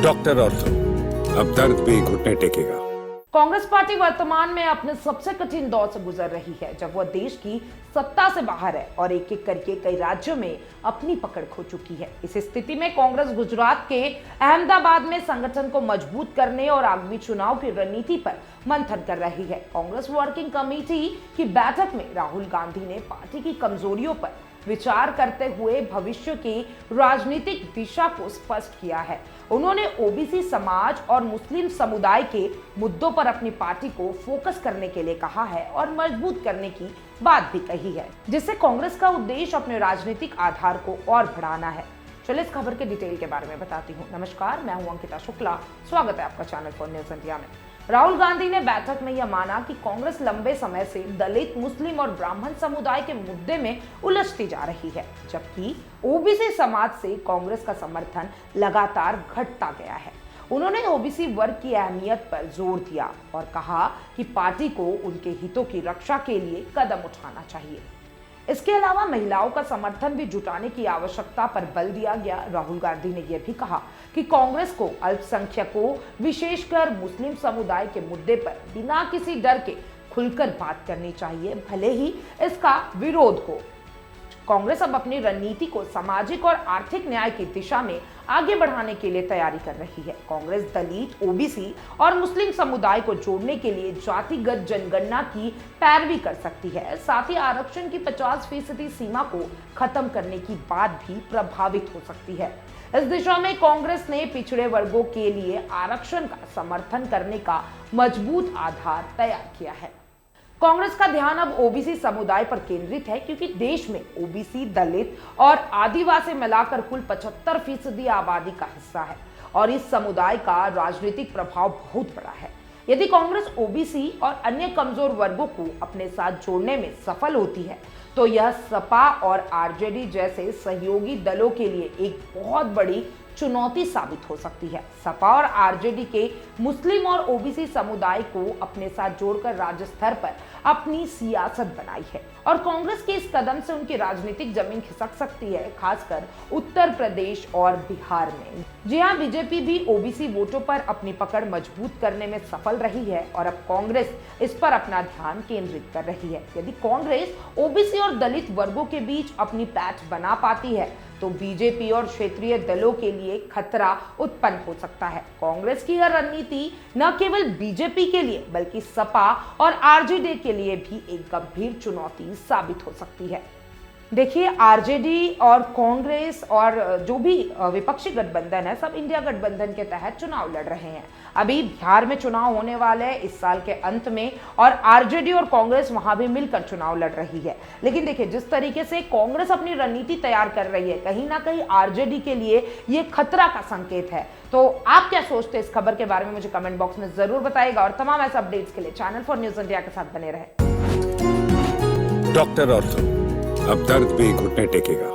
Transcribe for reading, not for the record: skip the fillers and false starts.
Doctor ortho, अब दर्द भी घुटने टेकेगा। कांग्रेस पार्टी वर्तमान में अपने सबसे कठिन दौर से गुजर रही है, जब वह देश की सत्ता से बाहर है और एक एक करके कई राज्यों में अपनी पकड़ खो चुकी है। इस स्थिति में कांग्रेस गुजरात के अहमदाबाद में संगठन को मजबूत करने और आगामी चुनाव की रणनीति पर मंथन कर रही है। कांग्रेस वर्किंग कमेटी की बैठक में राहुल गांधी ने पार्टी की कमजोरियों पर विचार करते हुए भविष्य की राजनीतिक दिशा को स्पष्ट किया है। उन्होंने ओबीसी समाज और मुस्लिम समुदाय के मुद्दों पर अपनी पार्टी को फोकस करने के लिए कहा है और मजबूत करने की बात भी कही है, जिससे कांग्रेस का उद्देश्य अपने राजनीतिक आधार को और बढ़ाना है। चलिए इस खबर के डिटेल के बारे में बताती हूँ। नमस्कार, मैं हूँ अंकिता शुक्ला। स्वागत है आपका चैनल फॉर न्यूज इंडिया में। राहुल गांधी ने बैठक में यह माना कि कांग्रेस लंबे समय से दलित, मुस्लिम और ब्राह्मण समुदाय के मुद्दे में उलझती जा रही है, जबकि ओबीसी समाज से कांग्रेस का समर्थन लगातार घटता गया है। उन्होंने ओबीसी वर्ग की अहमियत पर जोर दिया और कहा कि पार्टी को उनके हितों की रक्षा के लिए कदम उठाना चाहिए। इसके अलावा महिलाओं का समर्थन भी जुटाने की आवश्यकता पर बल दिया गया। राहुल गांधी ने यह भी कहा कि कांग्रेस को अल्पसंख्यकों, विशेषकर मुस्लिम समुदाय के मुद्दे पर बिना किसी डर के खुलकर बात करनी चाहिए, भले ही इसका विरोध हो। कांग्रेस अब अपनी रणनीति को सामाजिक और आर्थिक न्याय की दिशा में आगे बढ़ाने के लिए तैयारी कर रही है। कांग्रेस दलित, ओबीसी और मुस्लिम समुदाय को जोड़ने के लिए जातिगत जनगणना की पैरवी कर सकती है। साथ ही आरक्षण की 50% सीमा को खत्म करने की बात भी प्रभावित हो सकती है। इस दिशा में कांग्रेस ने पिछड़े वर्गों के लिए आरक्षण का समर्थन करने का मजबूत आधार तैयार किया है। कांग्रेस का ध्यान अब ओबीसी समुदाय पर केंद्रित है, क्योंकि देश में ओबीसी, दलित और आदिवासी मिलाकर कुल 75% आबादी का हिस्सा है और इस समुदाय का राजनीतिक प्रभाव बहुत बड़ा है। यदि कांग्रेस ओबीसी और अन्य कमजोर वर्गों को अपने साथ जोड़ने में सफल होती है, तो यह सपा और आरजेडी जैसे सहयोगी दलों के लिए एक बहुत बड़ी चुनौती साबित हो सकती है। सपा और आरजेडी के मुस्लिम और ओबीसी समुदाय को अपने साथ जोड़कर राज्य स्तर पर अपनी सियासत बनाई है और कांग्रेस के इस कदम से उनकी राजनीतिक जमीन खिसक सकती है, खासकर उत्तर प्रदेश और बिहार में। जी हां, बीजेपी भी ओबीसी वोटों पर अपनी पकड़ मजबूत करने में सफल रही है और अब कांग्रेस इस पर अपना ध्यान केंद्रित कर रही है। यदि कांग्रेस ओबीसी और दलित वर्गों के बीच अपनी पैठ बना पाती है, तो बीजेपी और क्षेत्रीय दलों के लिए खतरा उत्पन्न हो सकता है। कांग्रेस की यह रणनीति न केवल बीजेपी के लिए बल्कि सपा और आरजेडी के लिए भी एक गंभीर चुनौती साबित हो सकती है। देखिए, आरजेडी और कांग्रेस और जो भी विपक्षी गठबंधन है, सब इंडिया गठबंधन के तहत चुनाव लड़ रहे हैं। अभी बिहार में चुनाव होने वाले हैं इस साल के अंत में और आरजेडी और कांग्रेस वहां भी मिलकर चुनाव लड़ रही है। लेकिन देखिए, जिस तरीके से कांग्रेस अपनी रणनीति तैयार कर रही है, कहीं ना कहीं आरजेडी के लिए ये खतरा का संकेत है। तो आप क्या सोचते हैं इस खबर के बारे में, मुझे कमेंट बॉक्स में जरूर बताइएगा और तमाम ऐसे अपडेट्स के लिए चैनल फॉर न्यूज इंडिया के साथ बने रहे। डॉक्टर ऑर्थो, अब दर्द भी घुटने टेकेगा।